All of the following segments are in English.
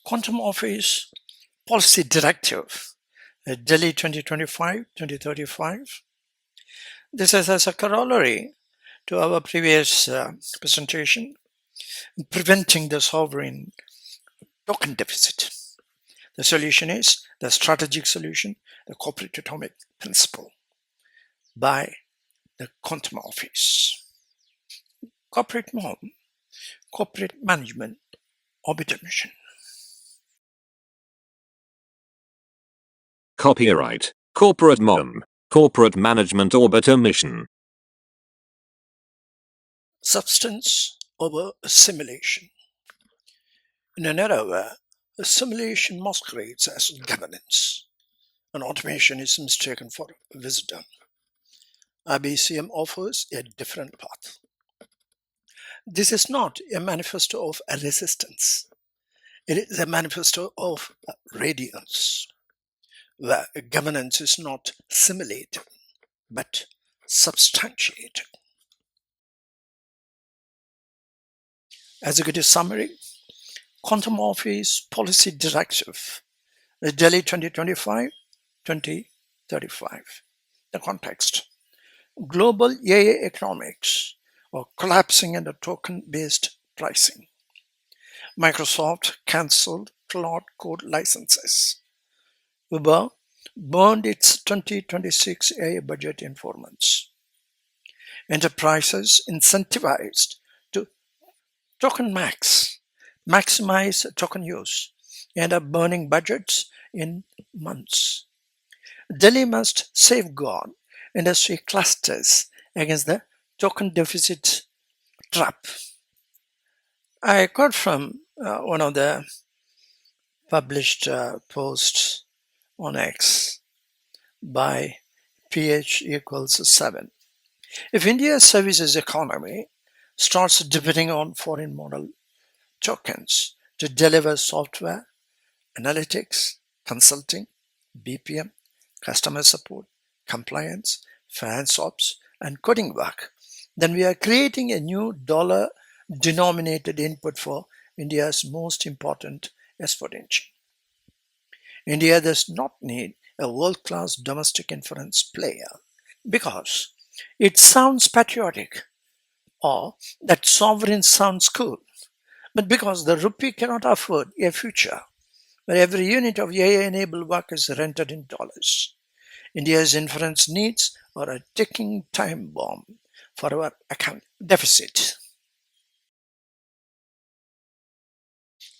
Quantum Office Policy Directive, Delhi 2025-2035. This is as a corollary to our previous presentation, preventing the sovereign token deficit. The solution is the strategic solution, the corporate atomic principle by the Quantum Office. Corporate norm, corporate management, orbiter mission. Copyright, corporate norm, corporate management orbiter mission. Substance over assimilation. In an era where assimilation masquerades as governance and automation is mistaken for wisdom, IBCM offers a different path. This is not a manifesto of resistance. It is a manifesto of radiance, where governance is not simulated, but substantiated. Executive summary, Quantum Office Policy Directive, Delhi 2025-2035. The context, global AI economics or collapsing under token-based pricing. Microsoft cancelled Cloud Code licenses. Uber burned its 2026 AI budget in 4 months. Enterprises incentivized to token maximize token use, end up burning budgets in months. Delhi must safeguard industry clusters against the token deficit trap. I got from one of the published posts on X by PH equals 7. If India's services economy starts depending on foreign model tokens to deliver software, analytics, consulting, BPM, customer support, compliance, finance ops, and coding work, then we are creating a new dollar-denominated input for India's most important export engine. India does not need a world-class domestic inference player because it sounds patriotic or that sovereign sounds cool, but because the rupee cannot afford a future where every unit of AI-enabled work is rented in dollars. India's inference needs are a ticking time bomb for our account deficit.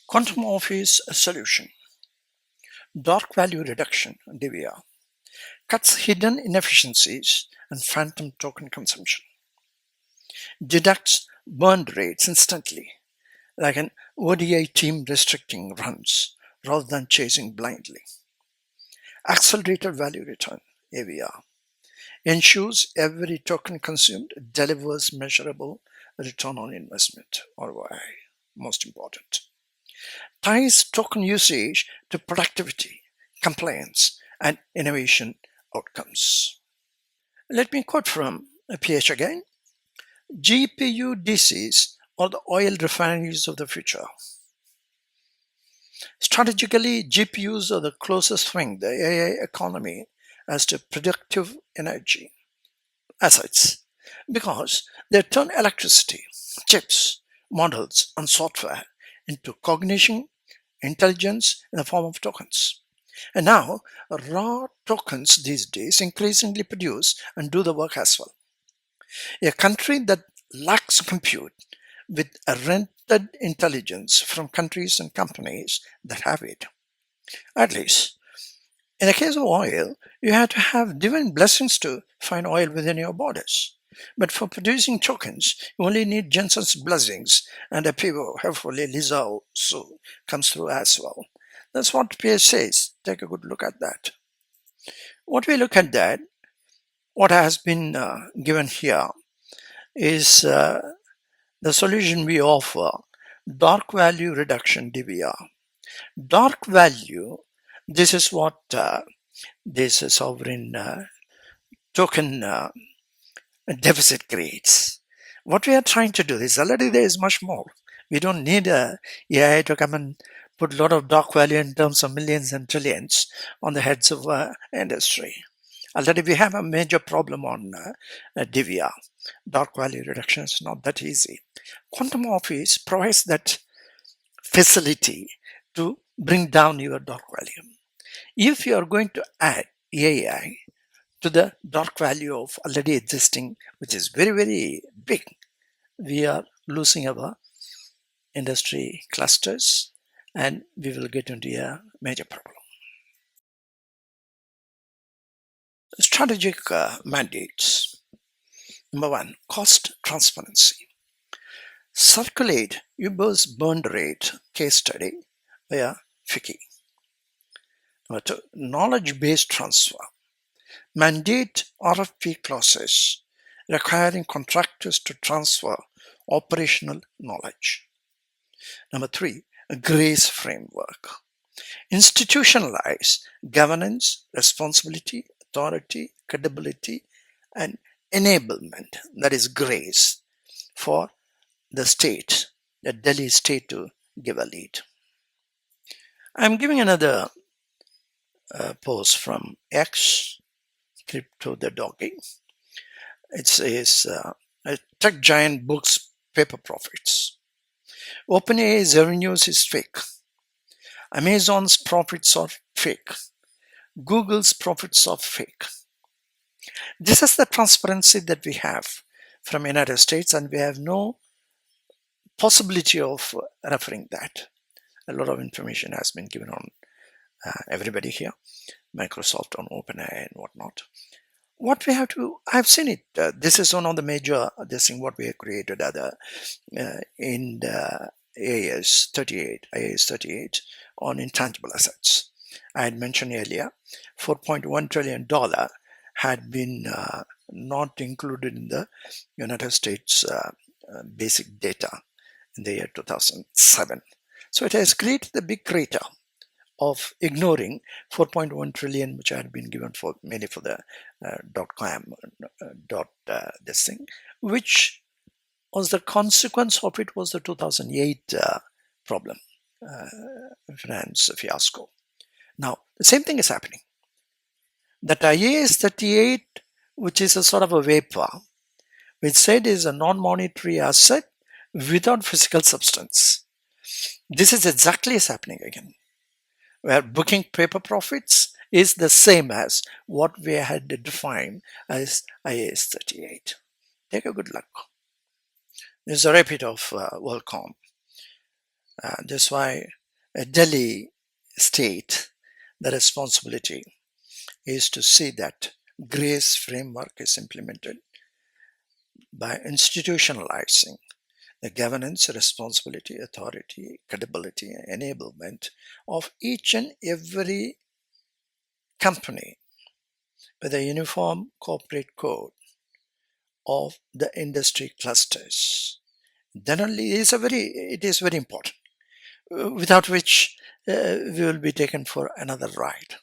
Quantum Office solution. Dark value reduction, DVR, cuts hidden inefficiencies and phantom token consumption. Deducts burn rates instantly, like an ODI team restricting runs rather than chasing blindly. Accelerated value return, AVR, ensures every token consumed delivers measurable return on investment, ROI, most important. Ties token usage to productivity, compliance, and innovation outcomes. Let me quote from PH again. GPU DCs are the oil refineries of the future. Strategically, GPUs are the closest thing the AI economy has to productive energy assets because they turn electricity, chips, models, and software into cognition, intelligence in the form of tokens. And now, raw tokens these days increasingly produce and do the work as well. A country that lacks compute with a rented intelligence from countries and companies that have it. At least, in the case of oil, you have to have divine blessings to find oil within your borders. But for producing tokens, you only need Jensen's blessings, and a people, hopefully Lisa also comes through as well. That's what PH says. Take a good look at that. What we look at that, what has been given here is the solution we offer, dark value reduction, DVR. Dark value, this is what this sovereign token deficit creates. What we are trying to do is already there is much more. We don't need AI to come and put a lot of dark value in terms of millions and trillions on the heads of industry. Already we have a major problem on DVR. Dark value reduction is not that easy. Quantum Office provides that facility to bring down your dark value. If you are going to add AI to the dark value of already existing, which is very, very big, we are losing our industry clusters and we will get into a major problem. Strategic mandates. Number one, cost transparency. Circulate Uber's burn rate case study via Fiki. Number two, knowledge-based transfer. Mandate RFP clauses requiring contractors to transfer operational knowledge. Number three, a grace framework. Institutionalize governance, responsibility, authority, credibility, and enablement, that is grace, for the state, the Delhi state, to give a lead. I'm giving another post from X, Crypto the Doggy. It says, tech giant books paper profits. OpenAI's revenues is fake. Amazon's profits are fake. Google's profits are fake. This is the transparency that we have from United States, and we have no possibility of referring that. A lot of information has been given on everybody here, Microsoft, on OpenAI and whatnot. What we have to, I've seen it. This is one of the major, this thing what we have created in the IAS 38 on intangible assets. I had mentioned earlier, $4.1 trillion had been not included in the United States basic data in the year 2007. So it has created the big crater of ignoring 4.1 trillion, which had been given for mainly for the this thing, which was the consequence of it was the 2008 problem, finance fiasco. Now, the same thing is happening. That IAS 38, which is a sort of a vapor, which said is a non-monetary asset without physical substance. This is exactly is happening again, where booking paper profits is the same as what we had defined as IAS 38. Take a good look. This is a repeat of WorldCom. That's why Delhi state, the responsibility is to see that grace framework is implemented by institutionalizing the governance, responsibility, authority, credibility, and enablement of each and every company with a uniform corporate code of the industry clusters. Then only it is very important, without which we will be taken for another ride.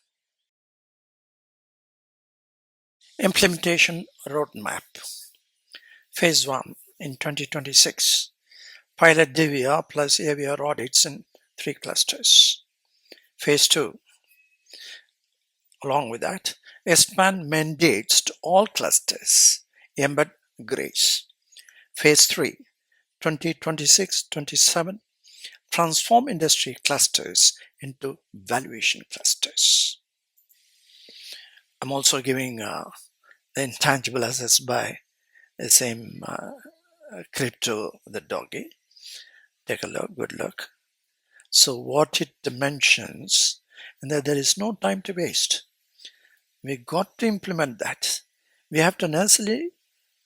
Implementation roadmap. Phase 1 in 2026. Pilot DVR plus AVR audits in 3 clusters. Phase 2. Along with that, expand mandates to all clusters. Embed grace. Phase 3. 2026-27. Transform industry clusters into valuation clusters. I'm also giving the intangible assets by the same Crypto the Doggy. Take a look, good look. So what it mentions, and that there is no time to waste. We got to implement that. We have to necessarily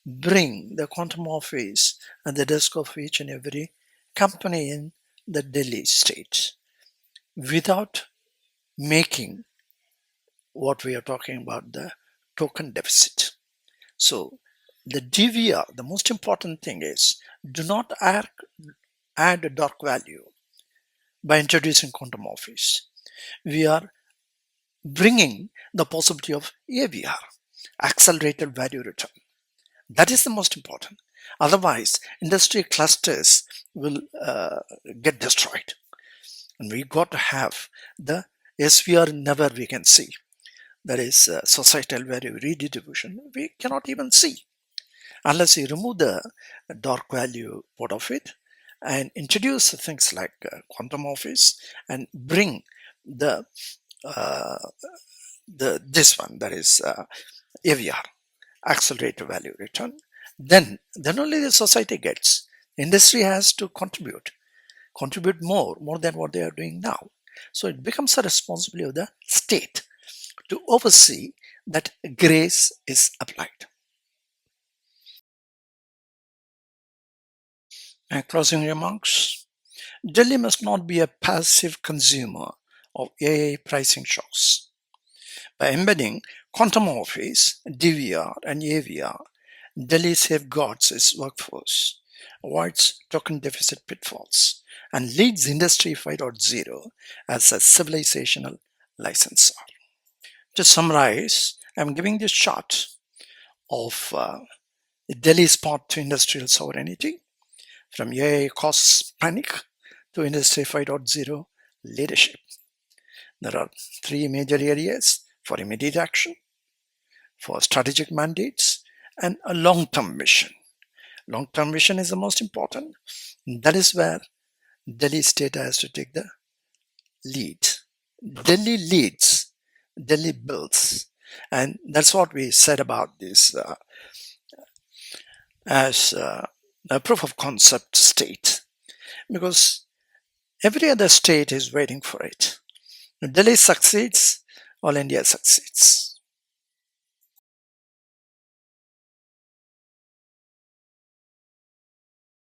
bring the quantum office at the desk of each and every company in the Delhi state without making what we are talking about, the token deficit. So the DVR, the most important thing is do not add a dark value by introducing quantum office. We are bringing the possibility of AVR, accelerated value return. That is the most important. Otherwise, industry clusters will get destroyed. And we got to have the SVR never we can see. That is societal value redistribution. We cannot even see unless you remove the dark value part of it and introduce things like quantum office and bring the this one, that is AVR, accelerated value return. Then only the society gets. Industry has to contribute more than what they are doing now. So it becomes a responsibility of the state to oversee that grace is applied. And closing remarks. Delhi must not be a passive consumer of AI pricing shocks. By embedding quantum office, DVR, and AVR, Delhi safeguards its workforce, avoids token deficit pitfalls, and leads Industry 5.0 as a civilizational licensor. To summarize, I'm giving this chart of Delhi's path to industrial sovereignty, from AI costs panic to Industry 5.0 leadership. There are three major areas for immediate action, for strategic mandates, and a long-term vision. Long-term vision is the most important. That is where Delhi state has to take the lead. Delhi leads, Delhi builds. And that's what we said about this as a proof of concept state. Because every other state is waiting for it. If Delhi succeeds, all India succeeds.